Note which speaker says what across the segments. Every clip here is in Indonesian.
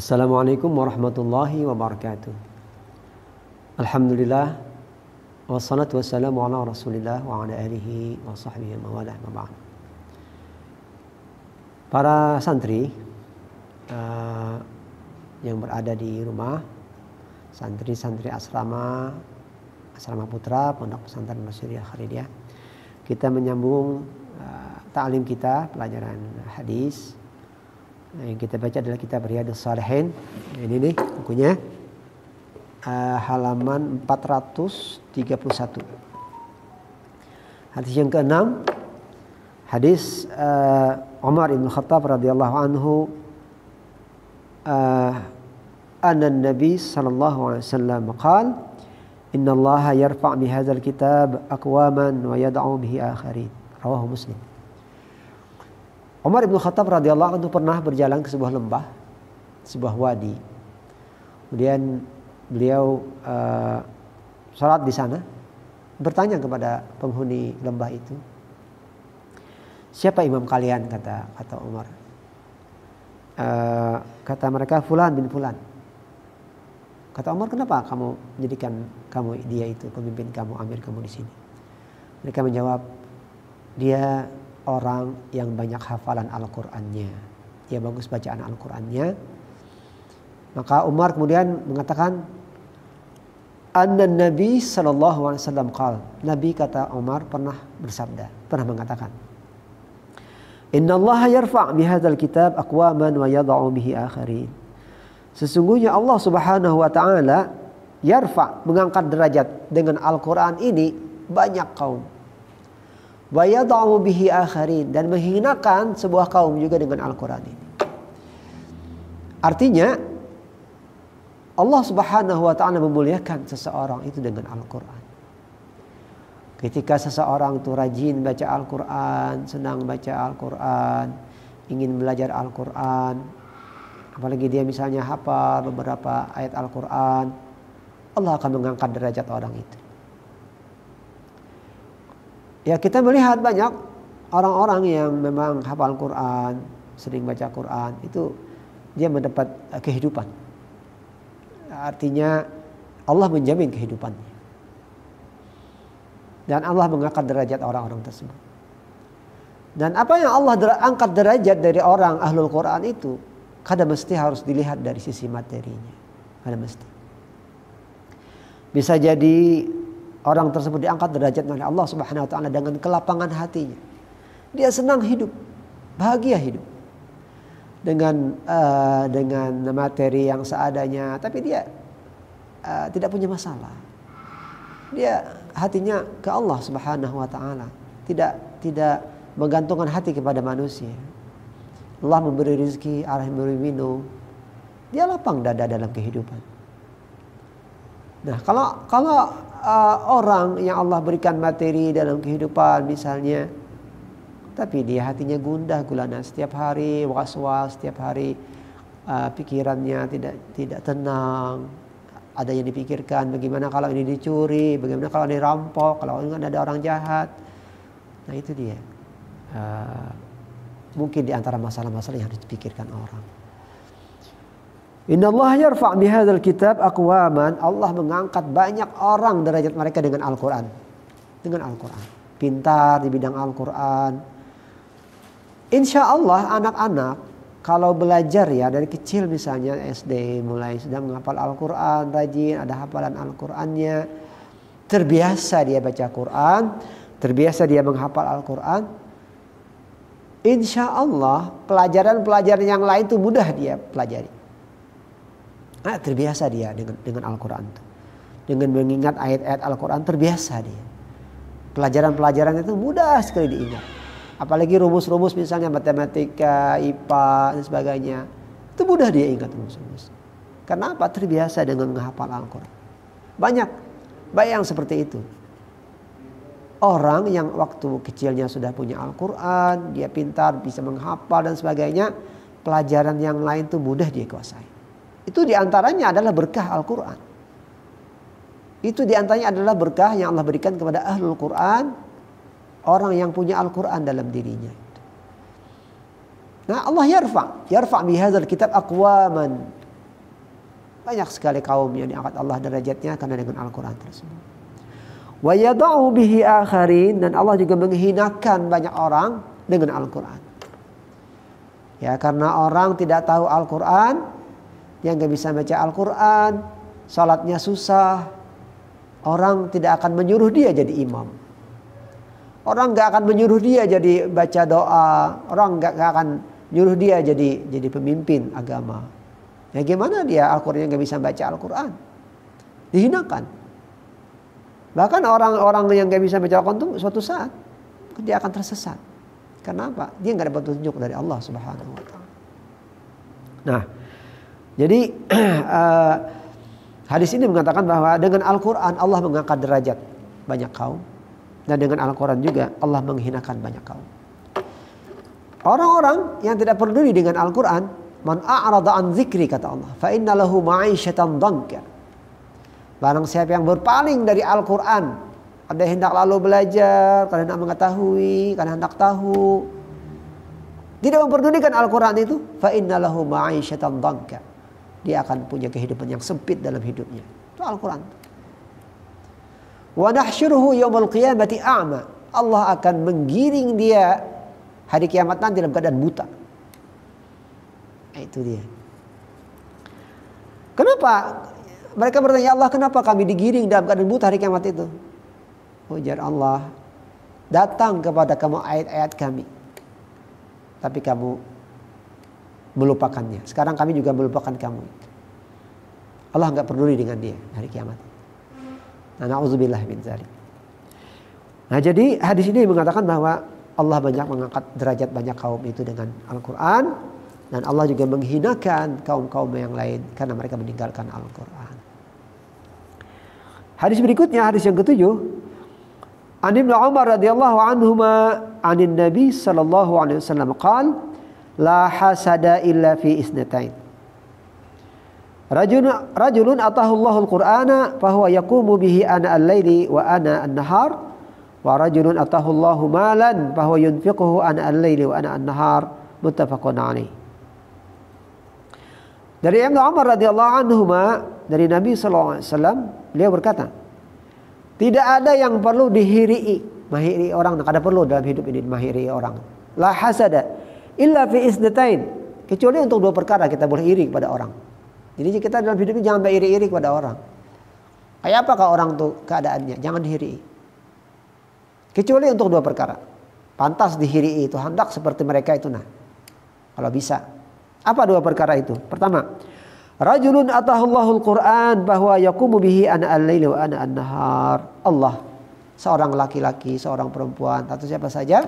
Speaker 1: Assalamualaikum warahmatullahi wabarakatuh. Alhamdulillah wassalatu wassalamu ala Rasulillah wa ala alihi wa sahbihi wa mawalah wa ba'd. Para santri yang berada di rumah, santri-santri asrama Putra Pondok Pesantren Masyariah Khalidiyah, kita menyambung ta'lim kita, pelajaran hadis. Yang kita baca adalah kitab Riyadhus Shalihin. Ini nih bukunya, halaman 431. Hadis yang ke-6, hadis Umar bin Khattab radhiyallahu anhu, anna Nabi sallallahu alaihi wasallam qala inna Allah yarfa' bi hadzal kitab aqwaman wa yad'u bihi akharin. Rawahu Muslim. Umar bin Khattab radhiyallahu anhu pernah berjalan ke sebuah lembah, sebuah wadi. Kemudian beliau sholat di sana, bertanya kepada penghuni lembah itu, siapa imam kalian? Kata Umar. Kata mereka, Fulan bin Fulan. Kata Umar, kenapa kamu menjadikan dia itu pemimpin kamu, amir kamu di sini? Mereka menjawab, dia orang yang banyak hafalan Al-Qur'annya. Dia bagus bacaan Al-Qur'annya. Maka Umar kemudian mengatakan, anna Nabi sallallahu alaihi wasallam qala. Nabi, kata Umar, pernah bersabda, pernah mengatakan, inna Allah yarfa' bihadzal kitab aqwaman wa yad'u bihi akharin. Sesungguhnya Allah Subhanahu wa taala yarfa', mengangkat derajat dengan Al-Qur'an ini banyak kaum. Wa yad'u bihi akharin, dan menghinakan sebuah kaum juga dengan Al-Qur'an ini. Artinya Allah Subhanahu wa taala memuliakan seseorang itu dengan Al-Qur'an. Ketika seseorang itu rajin baca Al-Qur'an, senang baca Al-Qur'an, ingin belajar Al-Qur'an, apalagi dia misalnya hafal beberapa ayat Al-Qur'an, Allah akan mengangkat derajat orang itu. Ya, kita melihat banyak orang-orang yang memang hafal Quran, sering baca Quran, itu dia mendapat kehidupan. Artinya Allah menjamin kehidupannya. Dan Allah mengangkat derajat orang-orang tersebut. Dan apa yang Allah angkat derajat dari orang ahlul Quran itu, kadang mesti harus dilihat dari sisi materinya. Kadang mesti. Bisa jadi orang tersebut diangkat derajat oleh Allah Subhanahu wa taala dengan kelapangan hatinya. Dia senang hidup, bahagia hidup. Dengan materi yang seadanya, tapi dia tidak punya masalah. Dia hatinya ke Allah Subhanahu wa taala, tidak menggantungkan hati kepada manusia. Allah memberi rezeki, Allah memberi minum. Dia lapang dada dalam kehidupan. Nah, kalau orang yang Allah berikan materi dalam kehidupan misalnya, tapi dia hatinya gundah gulana, setiap hari was-was, setiap hari pikirannya tidak tenang, ada yang dipikirkan, bagaimana kalau ini dicuri, bagaimana kalau ini dirampok, kalau ada orang jahat. Nah, itu dia mungkin di antara masalah-masalah yang harus dipikirkan orang. Inna Allah yarfa' bihadzal kitab aqwaman. Allah mengangkat banyak orang derajat mereka dengan Al-Quran. Dengan Al-Quran. Pintar di bidang Al-Quran. Insya Allah anak-anak kalau belajar ya dari kecil misalnya SD mulai sudah menghafal Al-Quran, rajin, ada hafalan Al-Qurannya. Terbiasa dia baca Quran. Terbiasa dia menghafal Al-Quran. Insya Allah pelajaran-pelajaran yang lain itu mudah dia pelajari. Nah, terbiasa dia dengan Al-Quran. Dengan mengingat ayat-ayat Al-Quran terbiasa dia. Pelajaran-pelajaran itu mudah sekali diingat. Apalagi rumus-rumus misalnya matematika, IPA dan sebagainya. Itu mudah dia ingat rumus-rumus. Karena apa? Terbiasa dengan menghafal Al-Quran. Banyak yang seperti itu. Orang yang waktu kecilnya sudah punya Al-Quran, dia pintar, bisa menghafal dan sebagainya. Pelajaran yang lain itu mudah dia kuasai. Itu diantaranya adalah berkah Al-Quran. Itu diantaranya adalah berkah yang Allah berikan kepada ahlul Quran. Orang yang punya Al-Quran dalam dirinya. Nah, Allah yarfa' bihadzal kitab aqwaman. Banyak sekali kaum yang diangkat Allah derajatnya karena dengan Al-Quran tersebut. Wa yada'u bihi akharin, dan Allah juga menghinakan banyak orang dengan Al-Quran. Ya, karena orang tidak tahu Al-Quran, dia nggak bisa baca Al-Quran, salatnya susah, orang tidak akan menyuruh dia jadi imam. Orang nggak akan menyuruh dia jadi baca doa, orang nggak akan nyuruh dia jadi pemimpin agama. Ya gimana dia Al-Quran nggak bisa baca Al-Quran? Dihinakan. Bahkan orang-orang yang nggak bisa baca Al-Quran itu suatu saat dia akan tersesat. Kenapa? Dia nggak dapat petunjuk dari Allah Subhanahu Wa Taala. Nah, jadi hadis ini mengatakan bahwa dengan Al-Quran Allah mengangkat derajat banyak kaum, dan dengan Al-Quran juga Allah menghinakan banyak kaum. Orang-orang yang tidak peduli dengan Al-Quran, man a'rada an dzikri, kata Allah, fa inna lahu ma'isyatan dhanka. Barang siapa yang berpaling dari Al-Quran, ada yang hendak lalu belajar, karena hendak mengetahui, karena hendak tahu, tidak memperdulikan Al-Quran itu, fa inna lahu ma'isyatan dhanka. Dia akan punya kehidupan yang sempit dalam hidupnya. Itu Al-Quran. Wa nahsyuruhu yaumil qiyamati a'ma. Allah akan menggiring dia hari kiamat nanti dalam keadaan buta. Itu dia. Kenapa? Mereka bertanya, Allah, kenapa kami digiring dalam keadaan buta hari kiamat itu? Ujar Allah, datang kepada kamu ayat-ayat kami, tapi kamu melupakannya. Sekarang kami juga melupakan kamu. Allah enggak peduli dengan dia hari kiamat. Nah, na'udzubillah min dzalik. Nah, jadi hadis ini mengatakan bahwa Allah banyak mengangkat derajat banyak kaum itu dengan Al-Quran, dan Allah juga menghinakan kaum-kaum yang lain karena mereka meninggalkan Al-Quran. Hadis berikutnya, hadis yang ketujuh, An Ibnu Umar radhiyallahu anhuma anin Nabi sallallahu alaihi wasallam qala la hasada illa fi isnatain. Rajulun atahu Allahul Qur'ana fahuwa yaqumu bihi ana al-laili wa ana an-nahar, wa rajulun atahu Allahu malan fahuwa yunfiquhu ana al-laili wa ana an-nahar, muttafaqun alaih. Dari Ibnu Umar radhiyallahu anhuma, dari Nabi sallallahu alaihi wasallam, beliau berkata, tidak ada yang perlu dihiri, mahiri orang, tidak ada perlu dalam hidup ini mahiri orang. La hasada illa fi isnatain, kecuali untuk dua perkara kita boleh iri kepada orang. Jadi kita dalam hidup ini jangan iri-iri kepada orang. Kayak apakah orang tuh keadaannya? Jangan dihiri. Kecuali untuk dua perkara. Pantas dihiri itu, hendak seperti mereka itu, nah. Kalau bisa. Apa dua perkara itu? Pertama, rajulun atahullahul Qur'an bahwa yaqumu bihi ana al-laili wa ana an-nahar. Allah, seorang laki-laki, seorang perempuan, atau siapa saja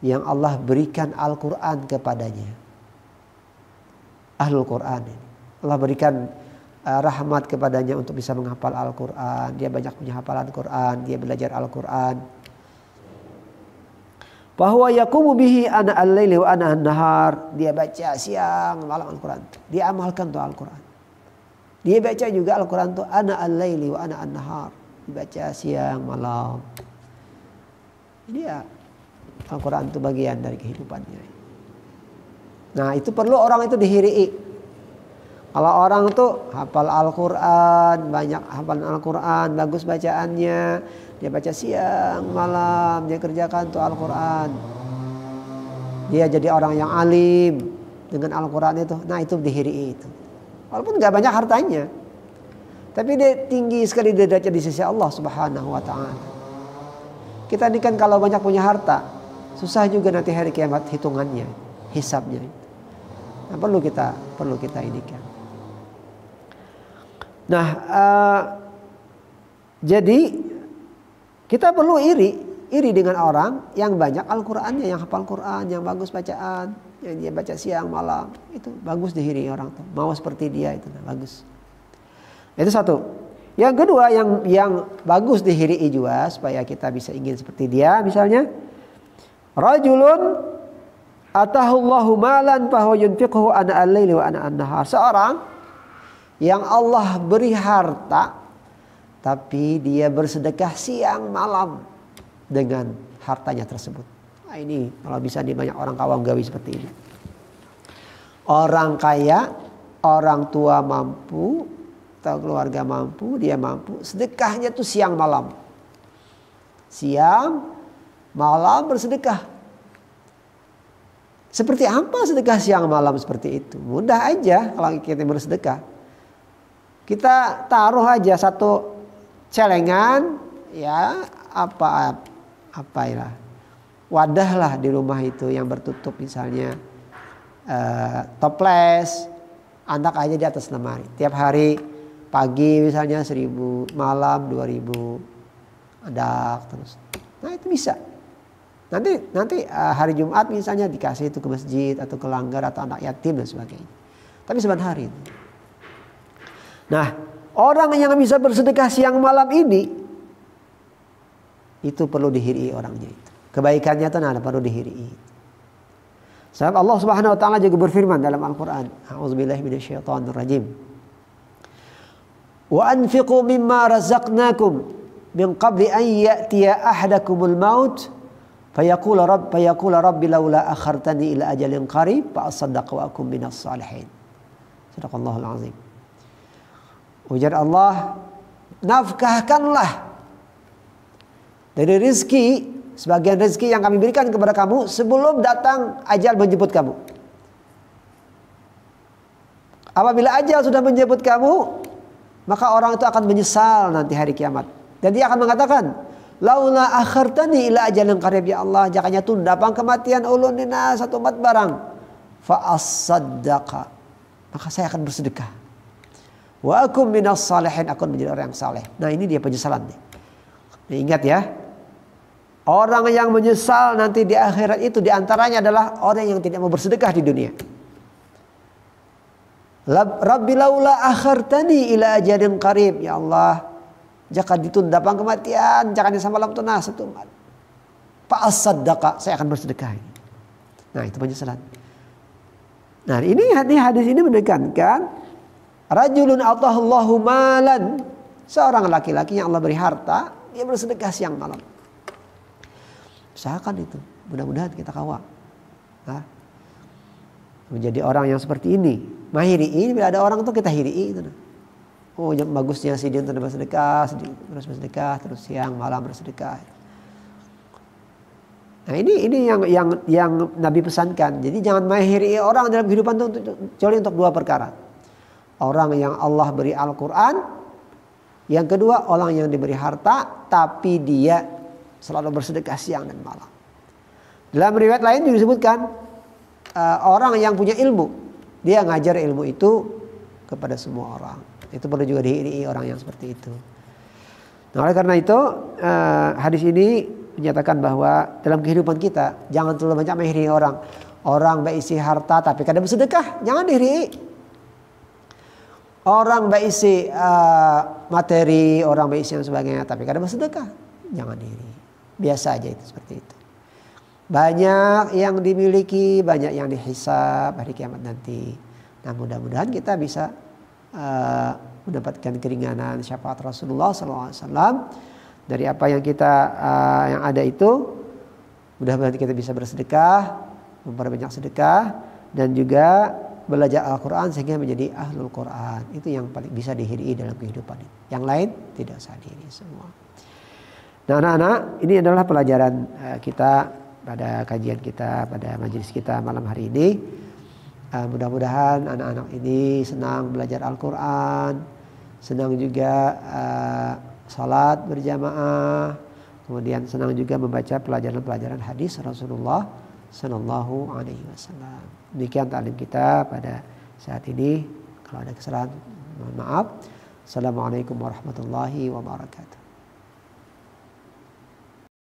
Speaker 1: yang Allah berikan Al-Quran kepadanya. Ahlul Quran ini. Allah berikan rahmat kepadanya untuk bisa menghafal Al-Quran. Dia banyak punya hafalan Quran, dia belajar Al-Quran. Bahwa yaqumu bihi ana al-laili wa ana an-nahar, dia baca siang malam Al-Quran. Dia amalkan tuh Al-Quran. Dia baca juga Al-Quran tuh ana al-laili wa ana an-nahar, dibaca siang malam. Dia Al-Quran itu bagian dari kehidupannya. Nah, itu perlu orang itu dihiri. Kalau orang tuh hafal Al-Quran, banyak hafal Al-Quran, bagus bacaannya, dia baca siang malam, dia kerjakan tuh Al-Quran, dia jadi orang yang alim dengan Al-Quran itu. Nah, itu dihiri itu. Walaupun gak banyak hartanya, tapi dia tinggi sekali derajatnya di sisi Allah Subhanahu Wa Taala. Kita ini kan kalau banyak punya harta, susah juga nanti hari kiamat hitungannya, hisabnya. Nah, perlu kita indikan. Nah, jadi kita perlu iri dengan orang yang banyak Al-Qurannya, yang hafal Quran, yang bagus bacaan, yang dia baca siang malam, itu bagus dihiri orang tuh. Mau seperti dia itu bagus. Itu satu. Yang kedua yang bagus dihiri juga supaya kita bisa ingin seperti dia, misalnya rajulun atahullahu malan fahuwa yunfiquhu ana al-laili wa ana an-nahar. Seorang yang Allah beri harta, tapi dia bersedekah siang malam dengan hartanya tersebut. Nah, ini kalau bisa nih banyak orang kawam gawi seperti ini. Orang kaya, orang tua mampu atau keluarga mampu, dia mampu, sedekahnya tuh siang malam. Siang malam bersedekah. Seperti apa sedekah siang malam seperti itu? Mudah aja kalau kita bersedekah. Kita taruh aja satu celengan, ya apa ya, wadah lah di rumah itu yang bertutup, misalnya toples, anak aja di atas lemari. Tiap hari pagi misalnya 1.000, malam 2.000, ada terus. Nah itu bisa. Nanti hari Jumat misalnya dikasih itu ke masjid atau ke langgar atau anak yatim dan sebagainya. Tapi sebentar hari itu. Nah, orang yang bisa bersedekah siang malam ini itu perlu dihiri orangnya itu. Kebaikannya itu perlu dihiri. Sebab Allah Subhanahu wa taala juga berfirman dalam Al-Qur'an, A'udzubillahi minasyaitonirrajim. Wa anfiqu mimma razaqnakum min qabli an ya'tiya ahadakumul maut fayaqula rabbi laula akhartani ila ajalin qarib fa asaddaq wa akum minas salihin. Shadaqallahul azim. Ujar Allah, nafkahkanlah dari rezeki, sebagian rezeki yang kami berikan kepada kamu sebelum datang ajal menjemput kamu. Apabila ajal sudah menjemput kamu, maka orang itu akan menyesal nanti hari kiamat. Dan dia akan mengatakan, laula akhartani ila ajalin qarib, ya Allah, jakanya tunda pang kematian ulun dina satu umat barang. Fa asaddaqa, maka saya akan bersedekah. Wa akum minas salihin, akan menjadi orang yang saleh. Nah ini dia penyesalan nih. Nah, ingat ya, orang yang menyesal nanti di akhirat itu diantaranya adalah orang yang tidak mau bersedekah di dunia. Rabbi laula akhartani ila ajalin qarib, ya Allah, jika ditunda pang kematian, jangan sampai malam tunah satu umat. Fa asaddaqa, saya akan bersedekah. Nah itu penyesalan. Nah ini hadis ini menekankan rajulun atahullahu malan, seorang laki-laki yang Allah beri harta, dia bersedekah siang malam. Usahakan itu, mudah-mudahan kita kawal. Nah, menjadi orang yang seperti ini. Mahiri, bila ada orang tuh kita hiri itu. Oh, yang bagusnya si dia untuk bersedekah, terus bersedekah, terus siang malam bersedekah. Nah ini yang Nabi pesankan. Jadi jangan mahiri orang dalam kehidupan itu kecuali untuk dua perkara. Orang yang Allah beri Al-Quran. Yang kedua, orang yang diberi harta tapi dia selalu bersedekah siang dan malam. Dalam riwayat lain juga disebutkan orang yang punya ilmu, dia ngajar ilmu itu kepada semua orang. Itu perlu juga diiringi orang yang seperti itu. Nah, oleh karena itu hadis ini menyatakan bahwa dalam kehidupan kita jangan terlalu banyak mengiringi orang. Orang berisi harta tapi kadang bersedekah, jangan diiringi. Orang berisi materi, orang berisi yang sebagainya, tapi kadang bersedekah, jangan diri. Biasa aja itu seperti itu. Banyak yang dimiliki, banyak yang dihisab hari kiamat nanti. Nah mudah-mudahan kita bisa mendapatkan keringanan syafaat Rasulullah SAW dari apa yang kita yang ada itu. Mudah-mudahan kita bisa bersedekah, memperbanyak sedekah, dan juga belajar Al-Quran sehingga menjadi ahlul Quran. Itu yang paling bisa dihiri dalam kehidupan ini. Yang lain tidak usah dihiri semua. Nah anak-anak, ini adalah pelajaran kita pada kajian kita, pada majelis kita malam hari ini. Mudah-mudahan anak-anak ini senang belajar Al-Quran, senang juga salat berjamaah, kemudian senang juga membaca pelajaran-pelajaran hadis Rasulullah Sallallahu Alaihi Wasallam. Demikian taklim kita pada saat ini. Kalau ada kesalahan, mohon maaf. Assalamualaikum warahmatullahi wabarakatuh.